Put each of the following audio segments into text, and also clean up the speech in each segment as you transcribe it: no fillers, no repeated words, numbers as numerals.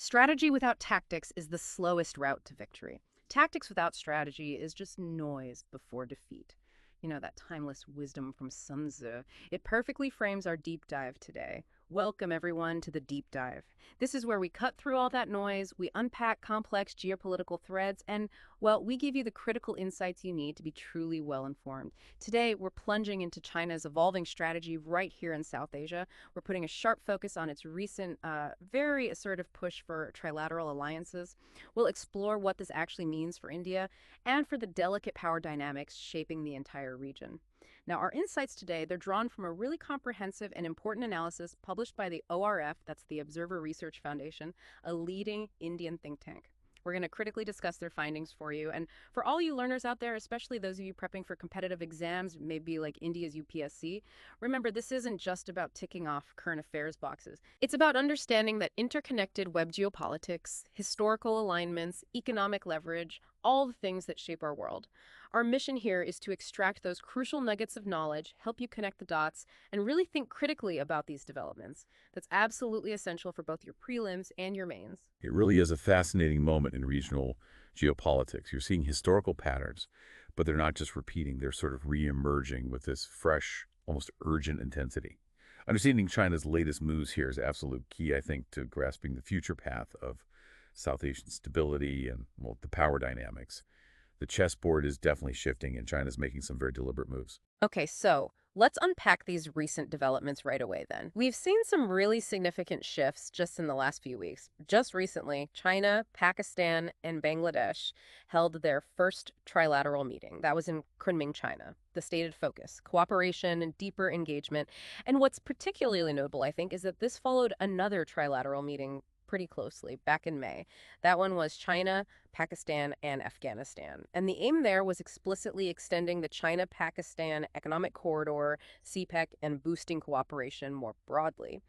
Strategy without tactics is the slowest route to victory. Tactics without strategy is just noise before defeat. You know, that timeless wisdom from Sun Tzu. It perfectly frames our deep dive today. Welcome, everyone, to the deep dive. This is where we cut through all that noise, we unpack complex geopolitical threads, and, well, we give you the critical insights you need to be truly well-informed. Today, we're plunging into China's evolving strategy right here in South Asia. We're putting a sharp focus on its recent, very assertive push for trilateral alliances. We'll explore what this actually means for India and for the delicate power dynamics shaping the entire region. Now, our insights today, they're drawn from a really comprehensive and important analysis published by the ORF, that's the Observer Research Foundation, a leading Indian think tank. We're going to critically discuss their findings for you. And for all you learners out there, especially those of you prepping for competitive exams, maybe like India's UPSC, remember, this isn't just about ticking off current affairs boxes. It's about understanding that interconnected web geopolitics, historical alignments, economic leverage, all the things that shape our world. Our mission here is to extract those crucial nuggets of knowledge, help you connect the dots, and really think critically about these developments. That's absolutely essential for both your prelims and your mains. It really is a fascinating moment in regional geopolitics. You're seeing historical patterns, but they're not just repeating, they're sort of re-emerging with this fresh, almost urgent intensity. Understanding China's latest moves here is absolute key, I think, to grasping the future path of South Asian stability and, well, the power dynamics. The chessboard is definitely shifting, and China's making some very deliberate moves. Okay, so let's unpack these recent developments right away then. We've seen some really significant shifts just in the last few weeks. Just recently, China, Pakistan, and Bangladesh held their first trilateral meeting. That was in Kunming, China. The stated focus, cooperation and deeper engagement. And what's particularly notable, I think, is that this followed another trilateral meeting pretty closely back in May. That one was China, Pakistan, and Afghanistan. And the aim there was explicitly extending the China-Pakistan Economic Corridor, CPEC, and boosting cooperation more broadly.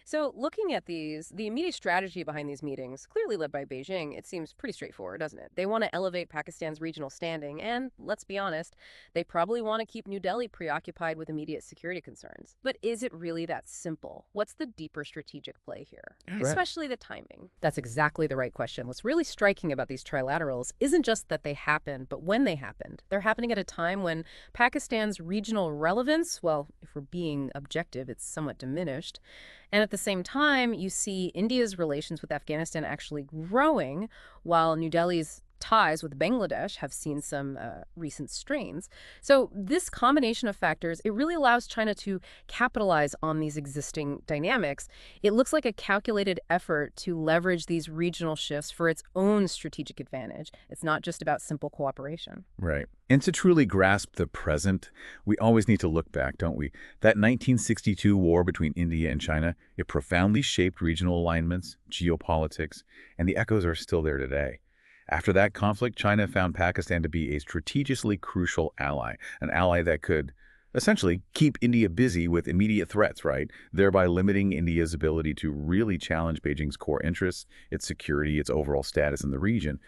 So looking at these, the immediate strategy behind these meetings, clearly led by Beijing, it seems pretty straightforward, doesn't it? They want to elevate Pakistan's regional standing, and let's be honest, they probably want to keep New Delhi preoccupied with immediate security concerns. But is it really that simple? What's the deeper strategic play here? Right. Especially the timing. That's exactly the right question. What's really striking about these trilaterals isn't just that they happened, but when they happened. They're happening at a time when Pakistan's regional relevance, well, if we're being objective, it's somewhat diminished. And at the same time, you see India's relations with Afghanistan actually growing, while New Delhi's ties with Bangladesh have seen some recent strains. So this combination of factors, it really allows China to capitalize on these existing dynamics. It looks like a calculated effort to leverage these regional shifts for its own strategic advantage. It's not just about simple cooperation. Right. And to truly grasp the present, we always need to look back, don't we? That 1962 war between India and China, it profoundly shaped regional alignments, geopolitics, and the echoes are still there today. After that conflict, China found Pakistan to be a strategically crucial ally, an ally that could essentially keep India busy with immediate threats, right? Thereby limiting India's ability to really challenge Beijing's core interests, its security, its overall status in the region.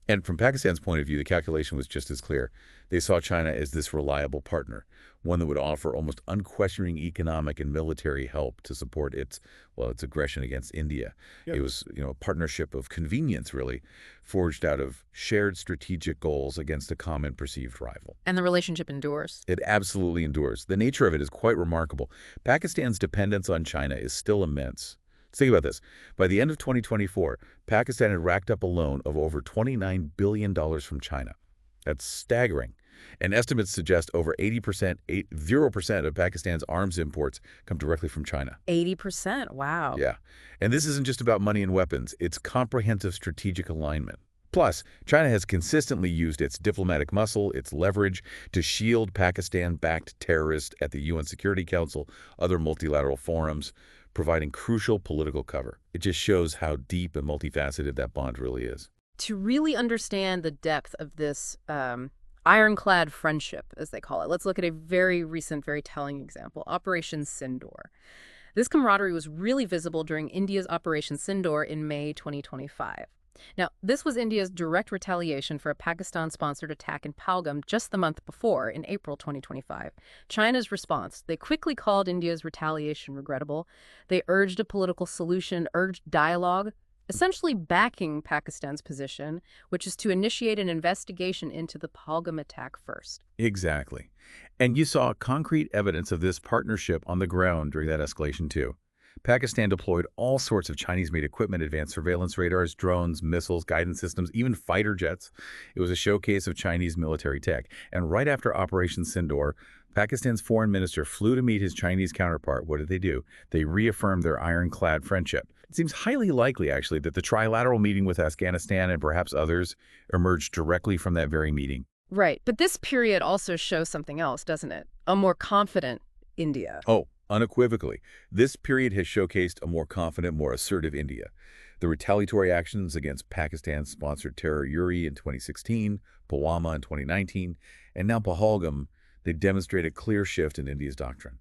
And from Pakistan's point of view, the calculation was just as clear. They saw China as this reliable partner, one that would offer almost unquestioning economic and military help to support its aggression against India. Yep. It was, a partnership of convenience, really, forged out of shared strategic goals against a common perceived rival. And the relationship endures. It absolutely endures. The nature of it is quite remarkable. Pakistan's dependence on China is still immense. Think about this. By the end of 2024, Pakistan had racked up a loan of over $29 billion from China. That's staggering. And estimates suggest over 0% of Pakistan's arms imports come directly from China. 80%? Wow. Yeah. And this isn't just about money and weapons. It's comprehensive strategic alignment. Plus, China has consistently used its diplomatic muscle, its leverage, to shield Pakistan-backed terrorists at the UN Security Council, other multilateral forums, providing crucial political cover. It just shows how deep and multifaceted that bond really is. To really understand the depth of this ironclad friendship, as they call it, let's look at a very recent, very telling example, Operation Sindoor. This camaraderie was really visible during India's Operation Sindoor in May 2025. Now, this was India's direct retaliation for a Pakistan-sponsored attack in Pahalgam just the month before, in April 2025. China's response, they quickly called India's retaliation regrettable. They urged a political solution, urged dialogue. essentially backing Pakistan's position, which is to initiate an investigation into the Pahalgam attack first. Exactly. And you saw concrete evidence of this partnership on the ground during that escalation, too. Pakistan deployed all sorts of Chinese-made equipment, advanced surveillance radars, drones, missiles, guidance systems, even fighter jets. It was a showcase of Chinese military tech. And right after Operation Sindoor, Pakistan's foreign minister flew to meet his Chinese counterpart. What did they do? They reaffirmed their ironclad friendship. It seems highly likely, actually, that the trilateral meeting with Afghanistan and perhaps others emerged directly from that very meeting. Right. But this period also shows something else, doesn't it? A more confident India. Oh, unequivocally. This period has showcased a more confident, more assertive India. The retaliatory actions against Pakistan-sponsored terror Uri in 2016, Pulwama in 2019, and now Pahalgam, they demonstrate a clear shift in India's doctrine.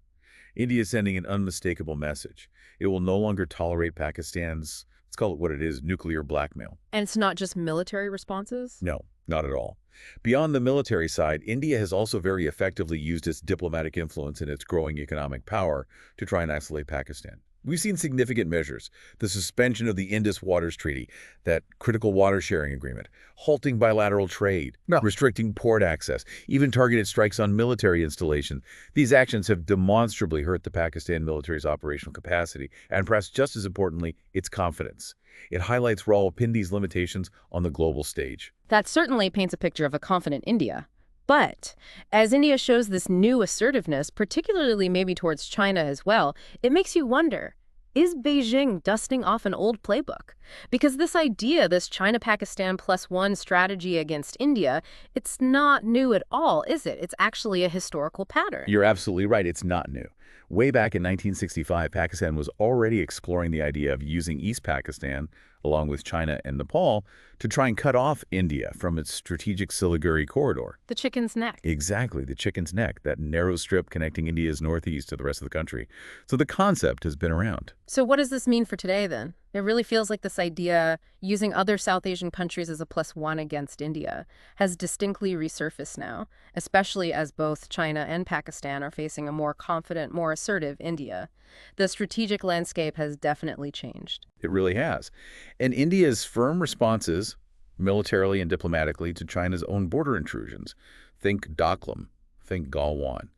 India is sending an unmistakable message. It will no longer tolerate Pakistan's, let's call it what it is, nuclear blackmail. And it's not just military responses? No, not at all. Beyond the military side, India has also very effectively used its diplomatic influence and its growing economic power to try and isolate Pakistan. We've seen significant measures: the suspension of the Indus Waters Treaty, that critical water sharing agreement, halting bilateral trade, restricting port access, even targeted strikes on military installations. These actions have demonstrably hurt the Pakistan military's operational capacity and, perhaps just as importantly, its confidence. It highlights Rawalpindi's limitations on the global stage. That certainly paints a picture of a confident India. But as India shows this new assertiveness, particularly maybe towards China as well, it makes you wonder, is Beijing dusting off an old playbook? Because this idea, this China-Pakistan +1 strategy against India, it's not new at all, is it? It's actually a historical pattern. You're absolutely right. It's not new. Way back in 1965, Pakistan was already exploring the idea of using East Pakistan, along with China and Nepal, to try and cut off India from its strategic Siliguri corridor. The chicken's neck. Exactly, the chicken's neck, that narrow strip connecting India's northeast to the rest of the country. So the concept has been around. So what does this mean for today, then? It really feels like this idea, using other South Asian countries as a +1 against India, has distinctly resurfaced now, especially as both China and Pakistan are facing a more confident, more assertive India. The strategic landscape has definitely changed. It really has. And India's firm responses, militarily and diplomatically, to China's own border intrusions, think Doklam, think Galwan,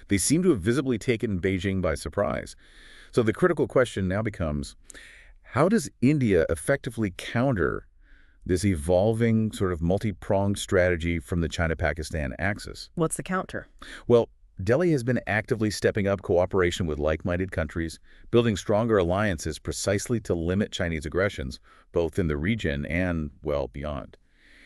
they seem to have visibly taken Beijing by surprise. So the critical question now becomes, how does India effectively counter this evolving sort of multi-pronged strategy from the China-Pakistan axis? What's the counter? Well, Delhi has been actively stepping up cooperation with like-minded countries, building stronger alliances precisely to limit Chinese aggressions, both in the region and, well, beyond.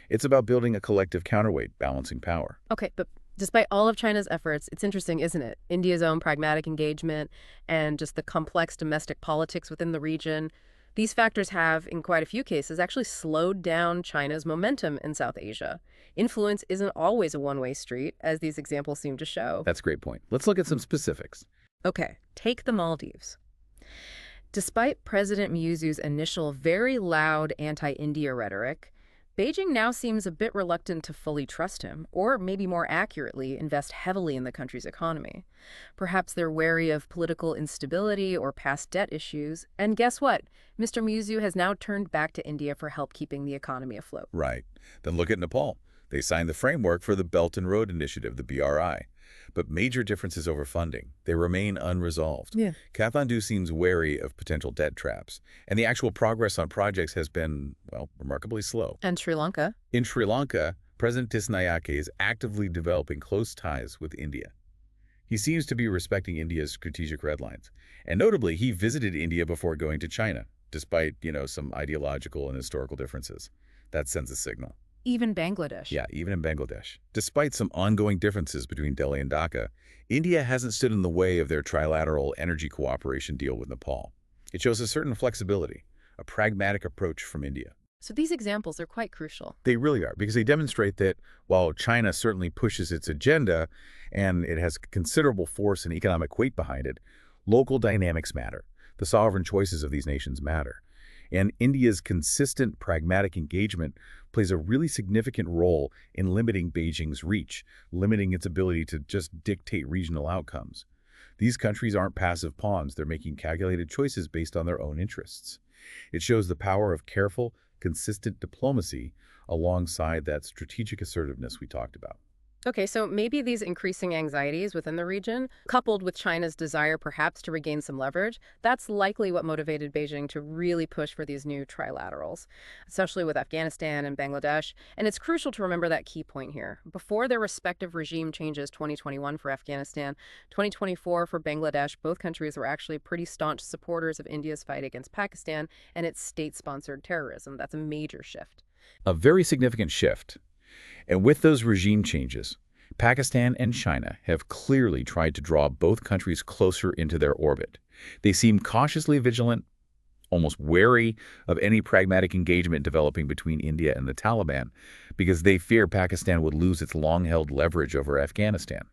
It's about building a collective counterweight, balancing power. Okay, but despite all of China's efforts, it's interesting, isn't it? India's own pragmatic engagement and just the complex domestic politics within the region. These factors have, in quite a few cases, actually slowed down China's momentum in South Asia. Influence isn't always a one-way street, as these examples seem to show. That's a great point. Let's look at some specifics. Okay, take the Maldives. Despite President Mewuzu's initial very loud anti-India rhetoric, Beijing now seems a bit reluctant to fully trust him, or maybe more accurately, invest heavily in the country's economy. Perhaps they're wary of political instability or past debt issues. And guess what? Mr. Mewuzu has now turned back to India for help keeping the economy afloat. Right. Then look at Nepal. They signed the framework for the Belt and Road Initiative, the BRI. But major differences over funding. They remain unresolved. Kathmandu seems wary of potential debt traps, and the actual progress on projects has been, well, remarkably slow. And Sri Lanka? In Sri Lanka, President Tisnayake is actively developing close ties with India. He seems to be respecting India's strategic red lines. And notably, he visited India before going to China, despite, some ideological and historical differences. That sends a signal. Even Bangladesh. Yeah, even in Bangladesh. Despite some ongoing differences between Delhi and Dhaka, India hasn't stood in the way of their trilateral energy cooperation deal with Nepal. It shows a certain flexibility, a pragmatic approach from India. So these examples are quite crucial. They really are, because they demonstrate that while China certainly pushes its agenda and it has considerable force and economic weight behind it, local dynamics matter. The sovereign choices of these nations matter. And India's consistent pragmatic engagement plays a really significant role in limiting Beijing's reach, limiting its ability to just dictate regional outcomes. These countries aren't passive pawns. They're making calculated choices based on their own interests. It shows the power of careful, consistent diplomacy alongside that strategic assertiveness we talked about. Okay, so maybe these increasing anxieties within the region, coupled with China's desire perhaps to regain some leverage, that's likely what motivated Beijing to really push for these new trilaterals, especially with Afghanistan and Bangladesh. And it's crucial to remember that key point here. Before their respective regime changes, 2021 for Afghanistan, 2024 for Bangladesh, both countries were actually pretty staunch supporters of India's fight against Pakistan and its state-sponsored terrorism. That's a major shift. A very significant shift. And with those regime changes, Pakistan and China have clearly tried to draw both countries closer into their orbit. They seem cautiously vigilant, almost wary of any pragmatic engagement developing between India and the Taliban, because they fear Pakistan would lose its long-held leverage over Afghanistan.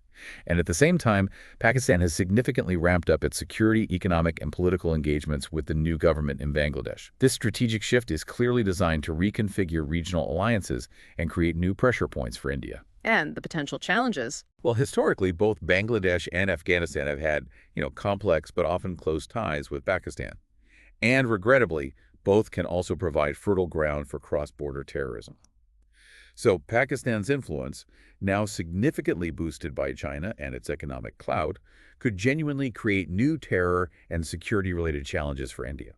And at the same time, Pakistan has significantly ramped up its security, economic, and political engagements with the new government in Bangladesh. This strategic shift is clearly designed to reconfigure regional alliances and create new pressure points for India. And the potential challenges. Well, historically, both Bangladesh and Afghanistan have had, complex but often close ties with Pakistan. And regrettably, both can also provide fertile ground for cross-border terrorism. So Pakistan's influence, now significantly boosted by China and its economic clout, could genuinely create new terror and security-related challenges for India.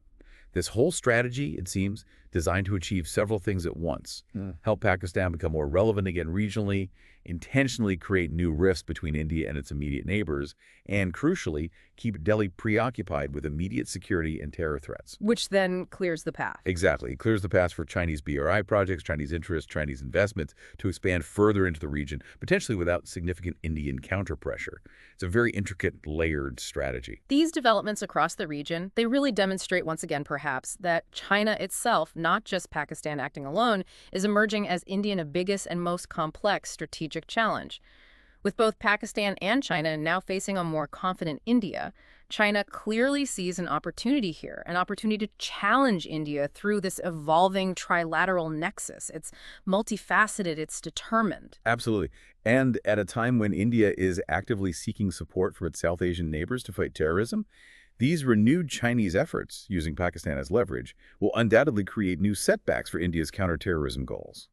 This whole strategy, it seems, designed to achieve several things at once. Help Pakistan become more relevant again regionally, intentionally create new rifts between India and its immediate neighbors, and crucially, keep Delhi preoccupied with immediate security and terror threats. Which then clears the path. Exactly. It clears the path for Chinese BRI projects, Chinese interests, Chinese investments to expand further into the region, potentially without significant Indian counterpressure. It's a very intricate, layered strategy. These developments across the region, they really demonstrate once again, perhaps, that China itself, not just Pakistan acting alone, is emerging as India's biggest and most complex strategic challenge. With both Pakistan and China now facing a more confident India, China clearly sees an opportunity here, an opportunity to challenge India through this evolving trilateral nexus. It's multifaceted, it's determined. Absolutely. And at a time when India is actively seeking support for its South Asian neighbors to fight terrorism, these renewed Chinese efforts, using Pakistan as leverage, will undoubtedly create new setbacks for India's counterterrorism goals.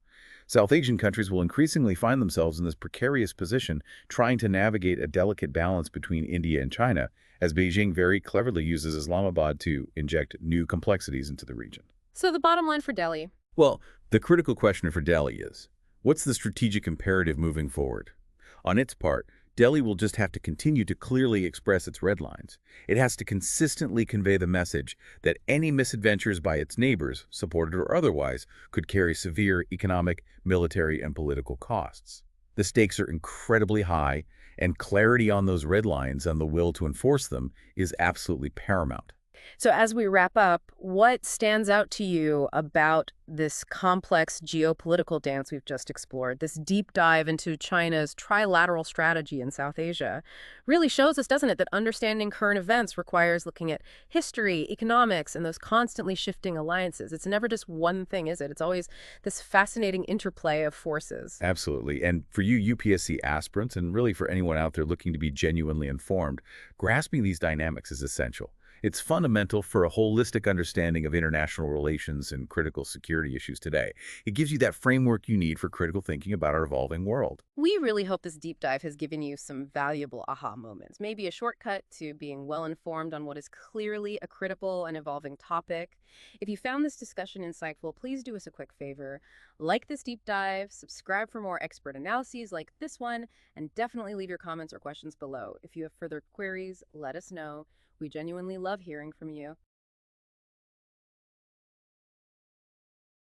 South Asian countries will increasingly find themselves in this precarious position, trying to navigate a delicate balance between India and China, as Beijing very cleverly uses Islamabad to inject new complexities into the region. So the bottom line for Delhi. Well, the critical question for Delhi is, what's the strategic imperative moving forward? On its part, Delhi will just have to continue to clearly express its red lines. It has to consistently convey the message that any misadventures by its neighbors, supported or otherwise, could carry severe economic, military, and political costs. The stakes are incredibly high, and clarity on those red lines and the will to enforce them is absolutely paramount. So as we wrap up, what stands out to you about this complex geopolitical dance we've just explored, this deep dive into China's trilateral strategy in South Asia, really shows us, doesn't it, that understanding current events requires looking at history, economics, and those constantly shifting alliances. It's never just one thing, is it? It's always this fascinating interplay of forces. Absolutely. And for you UPSC aspirants, and really for anyone out there looking to be genuinely informed, grasping these dynamics is essential. It's fundamental for a holistic understanding of international relations and critical security issues today. It gives you that framework you need for critical thinking about our evolving world. We really hope this deep dive has given you some valuable aha moments, maybe a shortcut to being well-informed on what is clearly a critical and evolving topic. If you found this discussion insightful, please do us a quick favor. Like this deep dive, subscribe for more expert analyses like this one, and definitely leave your comments or questions below. If you have further queries, let us know. We genuinely love hearing from you.